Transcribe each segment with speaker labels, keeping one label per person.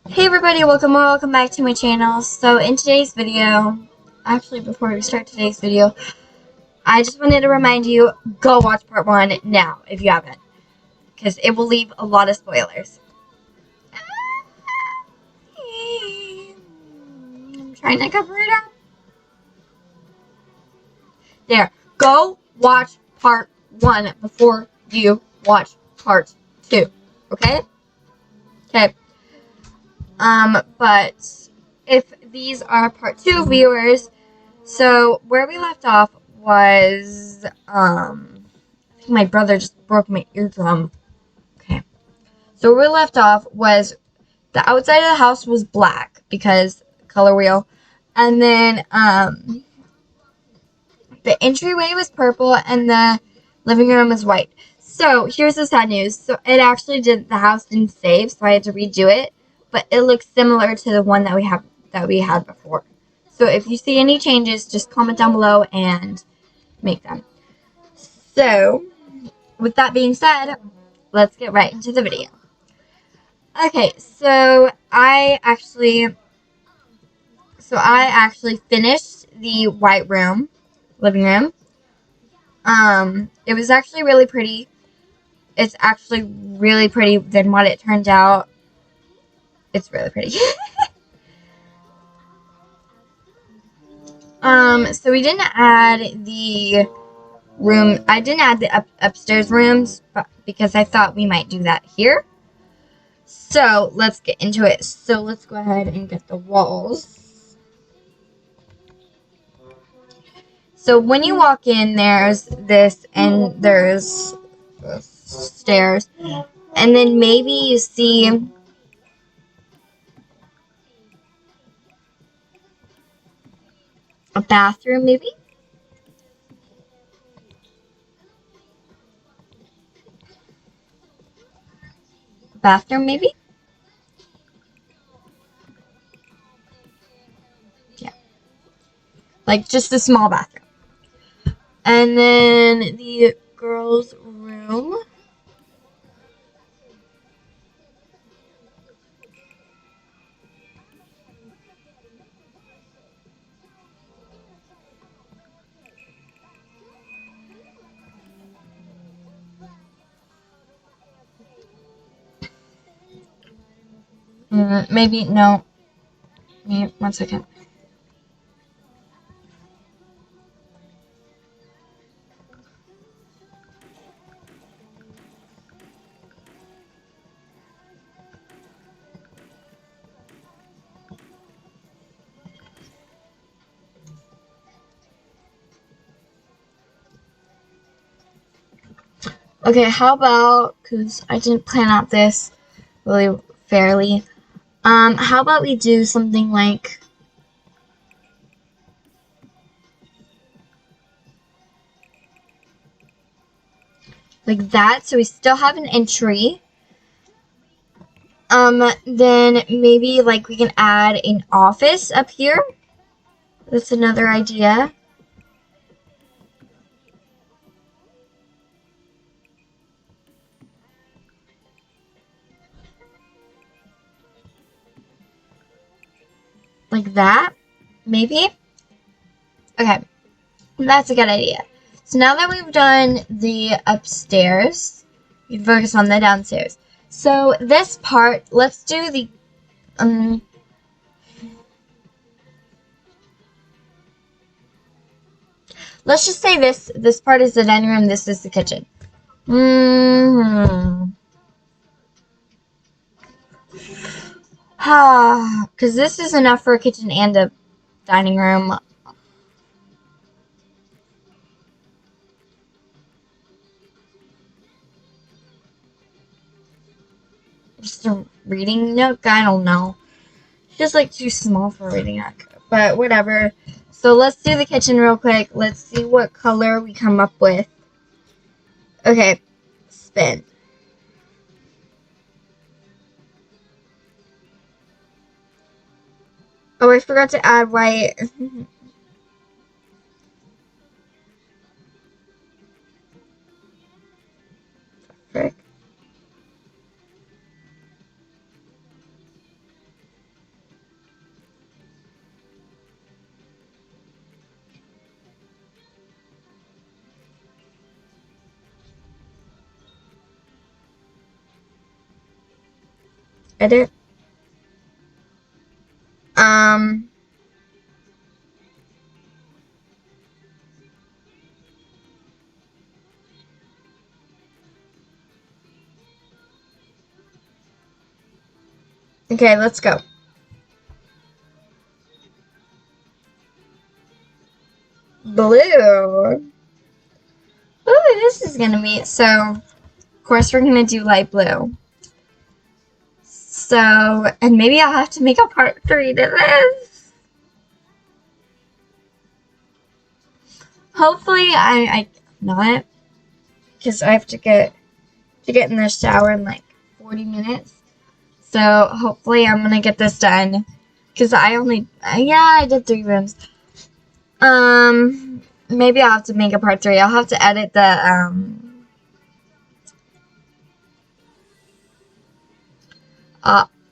Speaker 1: Hey everybody, welcome back to my channel. So in today's video, actually before we start today's video, I just wanted to remind you, go watch part 1 now if you haven't, because it will leave a lot of spoilers. I'm trying to cover it up. There, go watch part 1 before you watch part 2, okay? Okay. But if these are part 2 viewers, so where we left off was, I think my brother just broke my eardrum. Okay. So where we left off was the outside of the house was black because color wheel. And then, the entryway was purple and the living room was white. So here's the sad news. So it actually the house didn't save, so I had to redo it. But it looks similar to the one that we had before. So if you see any changes, just comment down below and make them. So with that being said, let's get right into the video. Okay, so I actually finished the white room, living room. It was actually really pretty. It's actually really pretty than what it turned out. It's really pretty. So we didn't add the room. I didn't add the upstairs rooms because I thought we might do that here. So let's get into it. So let's go ahead and get the walls. So when you walk in, there's this and there's the stairs, and then maybe you see a bathroom, maybe. Bathroom, maybe. Yeah, like just a small bathroom. And then the girls' room. Maybe, no. Maybe, 1 second. Okay, how about, because I didn't plan out this really fairly, how about we do something like that, so we still have an entry. Then maybe like we can add an office up here. That's another idea. Like that, maybe? Okay, that's a good idea. So now that we've done the upstairs, we focus on the downstairs. So this part, let's do the, let's just say this part is the dining room, this is the kitchen. Because this is enough for a kitchen and a dining room. Just a reading nook? I don't know. It's just like too small for a reading nook. But whatever. So let's do the kitchen real quick. Let's see what color we come up with. Okay. Spin. Oh, I forgot to add white. Frick. edit. Okay, let's go. Blue. Ooh, this is gonna be, so, of course we're gonna do light blue. So, and maybe I'll have to make a part 3 to this. Hopefully I not, because I have to get in the shower in like 40 minutes. So hopefully I'm gonna get this done, because I did 3 rooms. Maybe I'll have to make a part 3. I'll have to edit the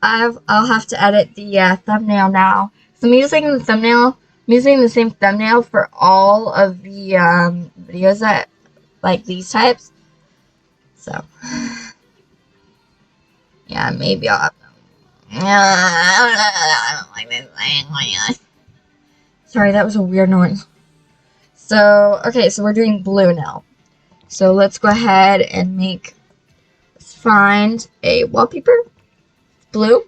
Speaker 1: I'll have to edit the thumbnail now. So I'm using the thumbnail. I'm using the same thumbnail for all of the videos that like these types. So yeah, maybe I'll have to. I don't like this thing. Sorry, that was a weird noise. So okay, so we're doing blue now. So let's go ahead and let's find a wallpaper. Blue.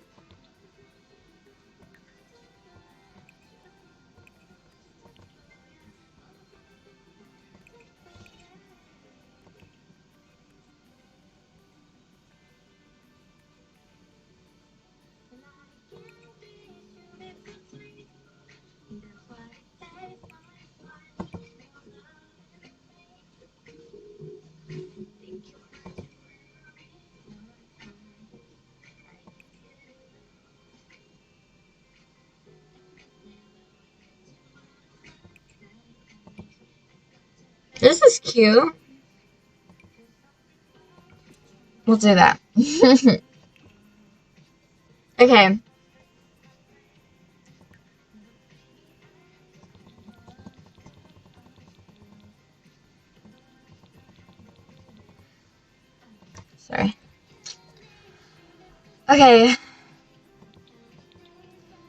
Speaker 1: This is cute. We'll do that. Okay. Sorry. Okay.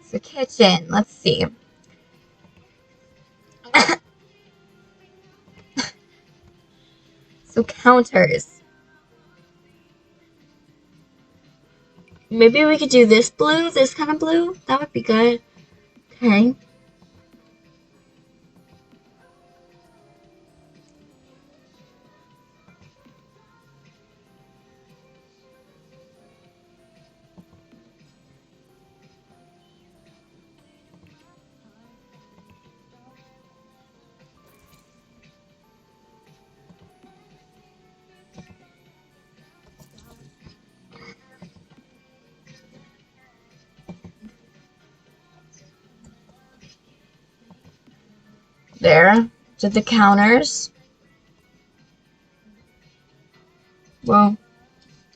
Speaker 1: So kitchen, let's see. So counters. Maybe we could do this blue, this kind of blue. That would be good. Okay. There. Did the counters. Well,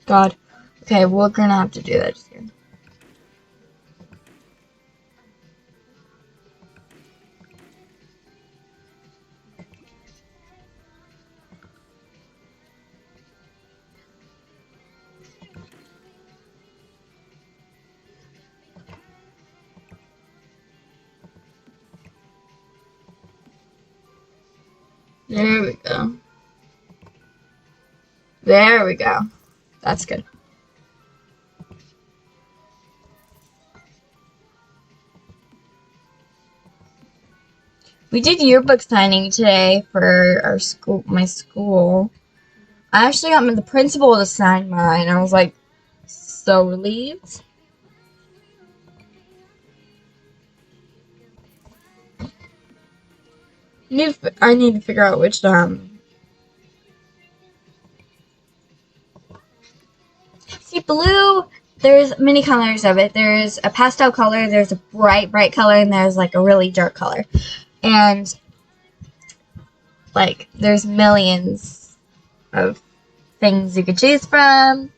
Speaker 1: God. Okay, we're gonna have to do that just here. There we go. There we go. That's good. We did yearbook signing today for our school, my school. I actually got the principal to sign mine. I was like so relieved. I need to figure out which see, blue, there's many colors of it. There's a pastel color, there's a bright color, and there's like a really dark color. And like there's millions of things you could choose from.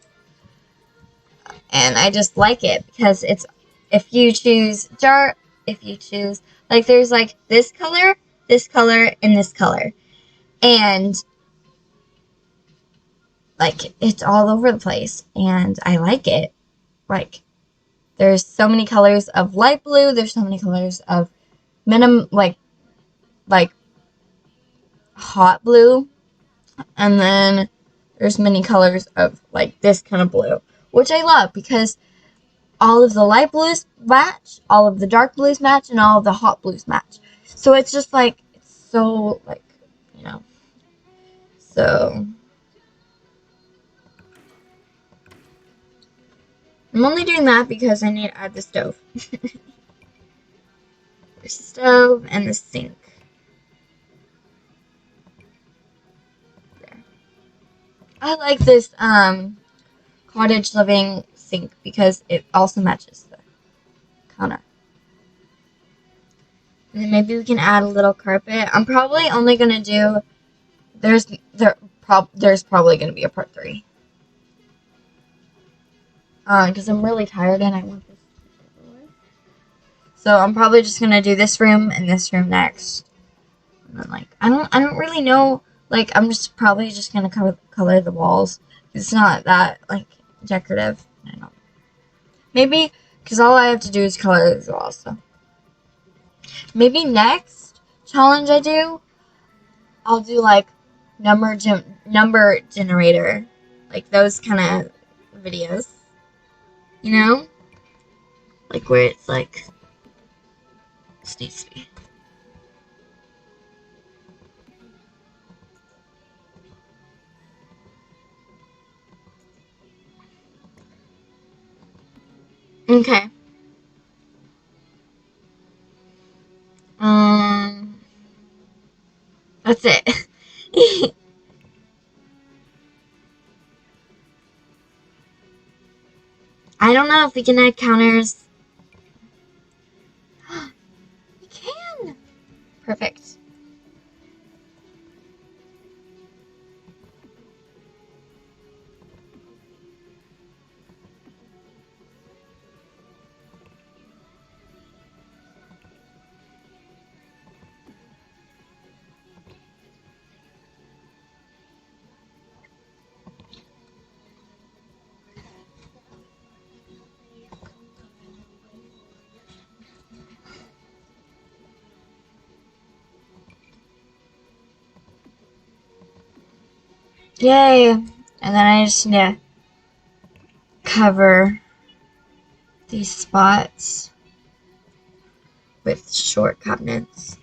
Speaker 1: And I just like it because it's, if you choose dark, if you choose, like there's like this color, and this color. And like it's all over the place, and I like it. Like There's so many colors of light blue. There's so many colors of like hot blue. And then there's many colors of like this kind of blue, which I love because all of the light blues match, all of the dark blues match, and all of the hot blues match. So it's just like, it's so like, you know. So I'm only doing that because I need to add the stove. The stove and the sink. There. I like this cottage living sink because it also matches the counter. And then maybe we can add a little carpet. I'm probably only gonna do. There's probably gonna be a part 3. Because I'm really tired and I want this. So I'm probably just gonna do this room and this room next. And then like I don't really know. Like I'm just probably just gonna color the walls. It's not that like decorative. I don't know. Maybe because all I have to do is color the walls. So maybe next challenge I do, I'll do like number generator, like those kind of videos. You know, like where it's like. Needs to be. Okay. That's it. I don't know if we can add counters. We can. Perfect. Yay! And then I just need to cover these spots with short cabinets.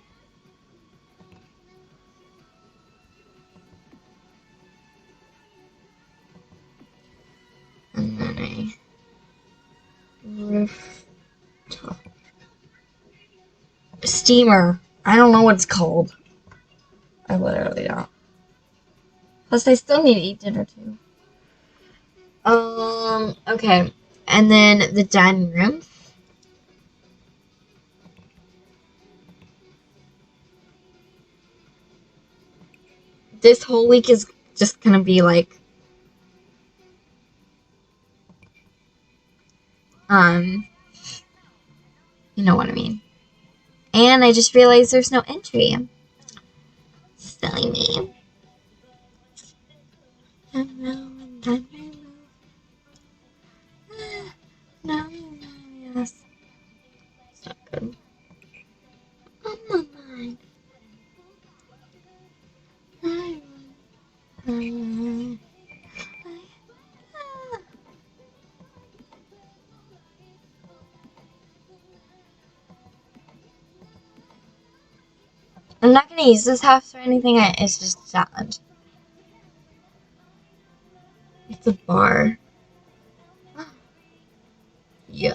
Speaker 1: And then a rooftop steamer. I don't know what it's called. I literally don't. Plus, I still need to eat dinner too. Okay. And then the dining room. This whole week is just gonna be like, you know what I mean. And I just realized there's no entry. Silly me. No, yes. It's not good. Oh my mind. I'm not gonna use this house or anything. It's just a challenge. It's a bar. Yo.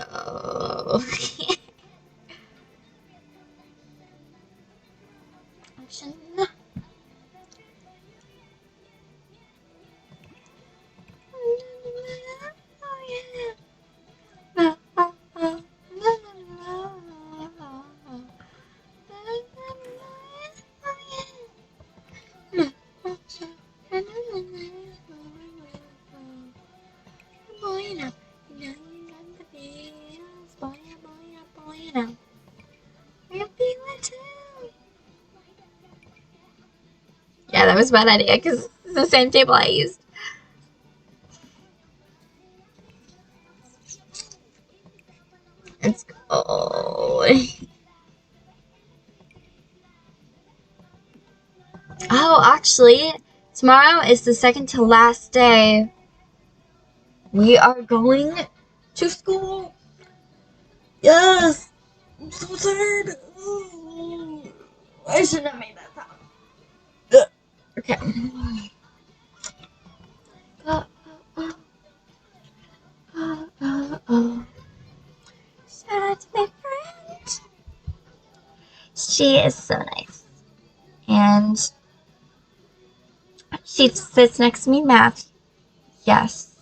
Speaker 1: Yeah, that was a bad idea because it's the same table I used. Let's go. Oh, actually, tomorrow is the second to last day. We are going to school. Yes. I'm so tired. I shouldn't have made that sound. Okay. Shout out to my friend. She is so nice. And she sits next to me, math. Yes.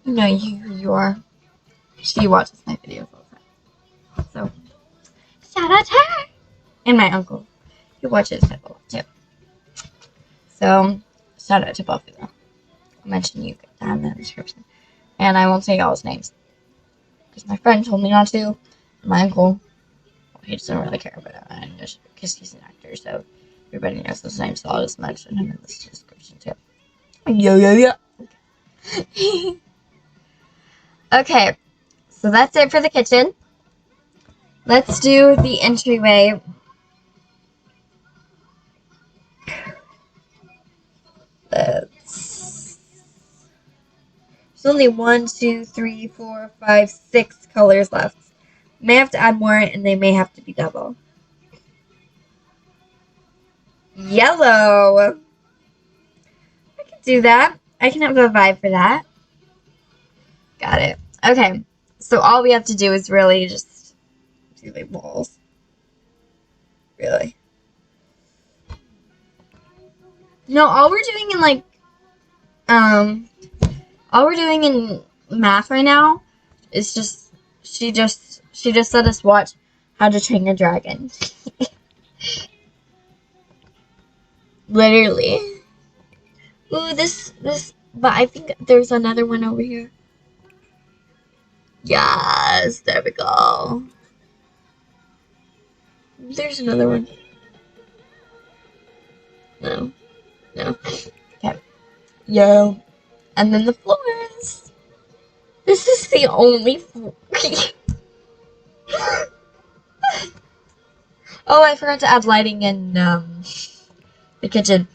Speaker 1: You know who you are. She watches my videos all the time. So, shout out to her. And my uncle, who watches it a lot too. So, shout out to both of them. I'll mention you down in the description. And I won't say y'all's names. Because my friend told me not to. And my uncle, well, he doesn't really care about it. Because he's an actor, so everybody knows his name. So I'll just mention him in this description too. Yeah. Okay. Okay. So that's it for the kitchen. Let's do the entryway. There's only 1, 2, 3, 4, 5, 6 colors left. May have to add more, and they may have to be double. Yellow. I can do that. I can have a vibe for that. Got it. Okay. So all we have to do is really just do the walls. Really. No, all we're doing in math right now is just she just let us watch How to Train Your Dragon. Literally. Ooh, this, but I think there's another one over here. Yes, there we go. There's another one. No. Okay. Yo. And then the floors. This is the only floor. Oh, I forgot to add lighting in the kitchen.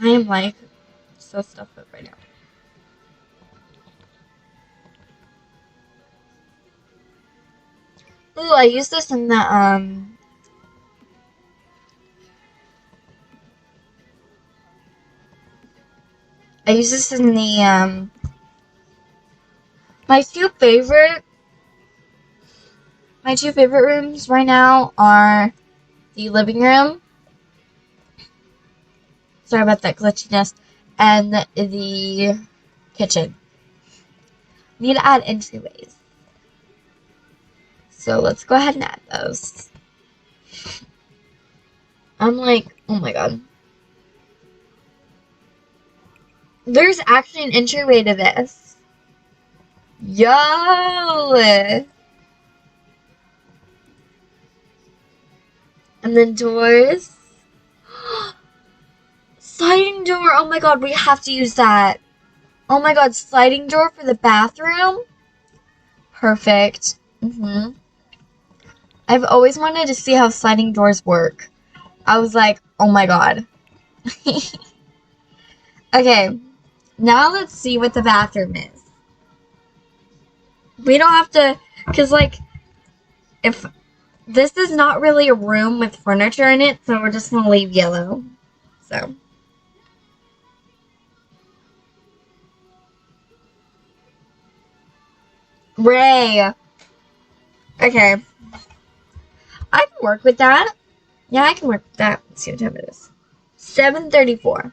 Speaker 1: I am like so stuffed up right now. Ooh, I used this in the my two favorite rooms right now are the living room. Sorry about that glitchiness. And the kitchen. Need to add entryways. So let's go ahead and add those. I'm like, oh my god. There's actually an entryway to this. Yo! And then doors. Sliding door. Oh my god, we have to use that. Oh my god, sliding door for the bathroom. Perfect. I've always wanted to see how sliding doors work. I was like, oh my god. Okay, now let's see what the bathroom is. We don't have to, because like, if this is not really a room with furniture in it, so we're just going to leave yellow. So. Ray. Okay. I can work with that. Yeah, I can work with that. Let's see what time it is. 7:34.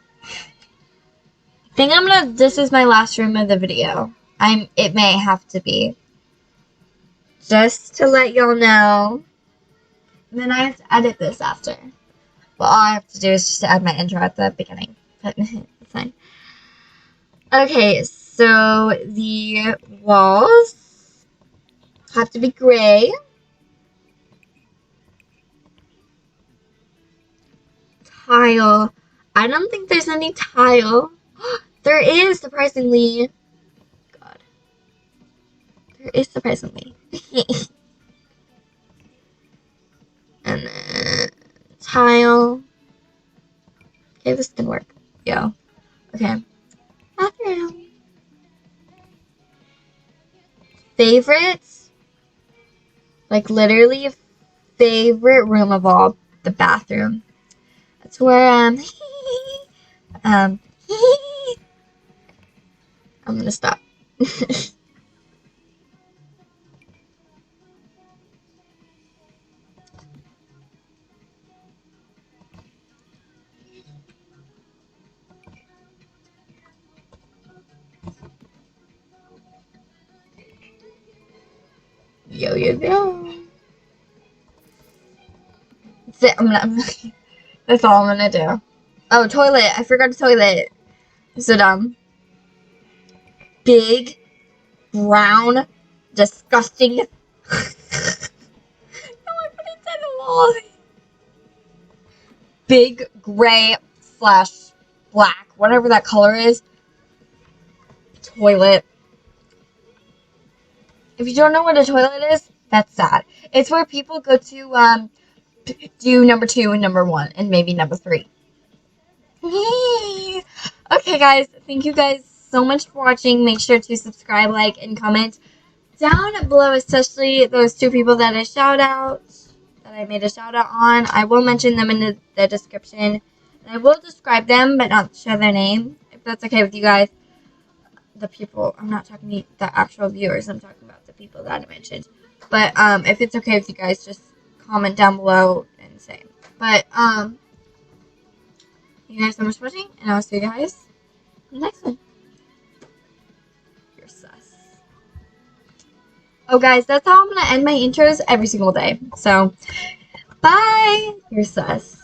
Speaker 1: I think this is my last room of the video. It may have to be. Just to let y'all know. And then I have to edit this after. Well, all I have to do is just add my intro at the beginning. But it's fine. Okay, so the walls have to be gray. Tile. I don't think there's any tile. There is, surprisingly. God. There is, surprisingly. And then tile. Okay, this can work. Yo. Okay. Bathroom. Favorites? Like literally favorite room of all, the bathroom. That's where I'm gonna stop. Yo. That's it. That's all I'm gonna do. Oh, toilet. I forgot the toilet. So dumb. Big, brown, disgusting. No, I put it to the wall. Big, gray / black, whatever that color is. Toilet. If you don't know what a toilet is, that's sad. It's where people go to do number 2 and number 1 and maybe number 3. Okay, guys. Thank you guys so much for watching. Make sure to subscribe, like, and comment down below, especially those 2 people that I made a shout out on. I will mention them in the description. And I will describe them, but not share their name, if that's okay with you guys. The people, I'm not talking to the actual viewers, I'm talking about the people that I mentioned. But if it's okay with you guys, just comment down below and say. But thank you guys so much for watching, and I'll see you guys in the next one. You're sus. Oh guys, that's how I'm gonna end my intros every single day. So bye. You're sus.